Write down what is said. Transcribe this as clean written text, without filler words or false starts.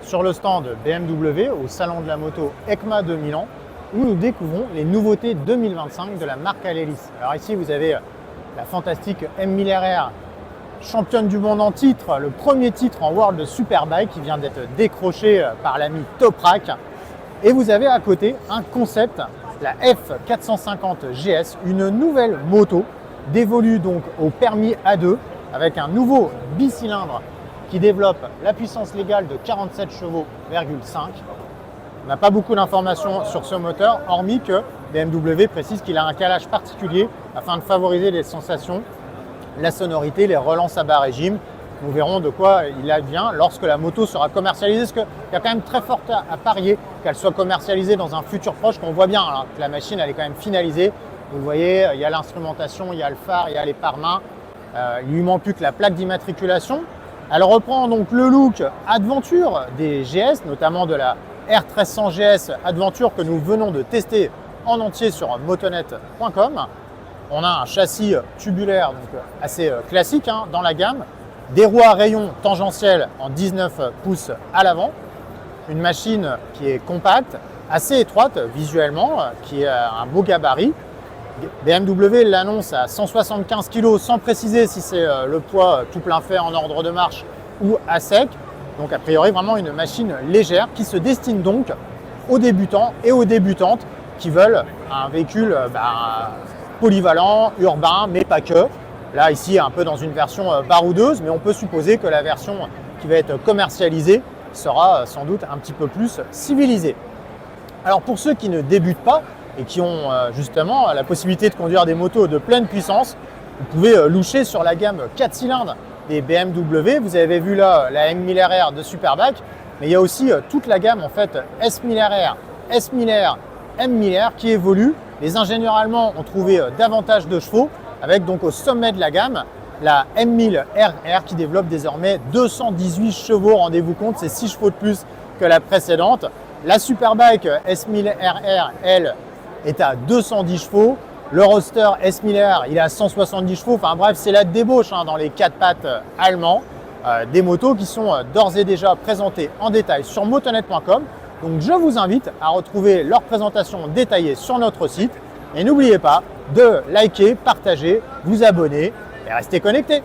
sur le stand BMW au salon de la moto EICMA de Milan où nous découvrons les nouveautés 2025 de la marque Alelis. Alors ici vous avez la fantastique M1000 RR, championne du monde en titre, le premier titre en World Superbike qui vient d'être décroché par l'ami Toprak. Et vous avez à côté un concept, la F450 GS, une nouvelle moto dévolue donc au permis A2 avec un nouveau bicylindre qui développe la puissance légale de 47 chevaux,5. On n'a pas beaucoup d'informations sur ce moteur, hormis que BMW précise qu'il a un calage particulier afin de favoriser les sensations, la sonorité, les relances à bas régime. Nous verrons de quoi il advient lorsque la moto sera commercialisée, parce qu'il y a quand même très fort à parier qu'elle soit commercialisée dans un futur proche, qu'on voit bien hein, que la machine elle est quand même finalisée. Vous voyez, il y a l'instrumentation, il y a le phare, il y a les pare-mains. Il lui manque plus que la plaque d'immatriculation. Elle reprend donc le look Adventure des GS, notamment de la R1300 GS Adventure que nous venons de tester en entier sur motonet.com. On a un châssis tubulaire donc assez classique hein, dans la gamme, des roues à rayons tangentiels en 19 pouces à l'avant, une machine qui est compacte, assez étroite visuellement, qui a un beau gabarit. BMW l'annonce à 175 kg sans préciser si c'est le poids tout plein fait en ordre de marche ou à sec. Donc a priori vraiment une machine légère qui se destine donc aux débutants et aux débutantes qui veulent un véhicule polyvalent, urbain, mais pas que. Là ici un peu dans une version baroudeuse, mais on peut supposer que la version qui va être commercialisée sera sans doute un petit peu plus civilisée. Alors pour ceux qui ne débutent pas, et qui ont justement la possibilité de conduire des motos de pleine puissance, vous pouvez loucher sur la gamme 4 cylindres des BMW. Vous avez vu là la M1000 RR de Superbike, mais il y a aussi toute la gamme en fait S1000 RR, S1000 R, M1000 R qui évolue. Les ingénieurs allemands ont trouvé davantage de chevaux, avec donc au sommet de la gamme la M1000 RR qui développe désormais 218 chevaux. Rendez-vous compte, c'est 6 chevaux de plus que la précédente. La Superbike S1000 RR, elle, est à 210 chevaux. Le Roadster S1000 R, il est à 170 chevaux. Enfin bref, c'est la débauche hein, dans les 4 pattes allemands. Des motos qui sont d'ores et déjà présentées en détail sur motonet.com. Donc je vous invite à retrouver leur présentation détaillée sur notre site. Et n'oubliez pas de liker, partager, vous abonner et rester connectés.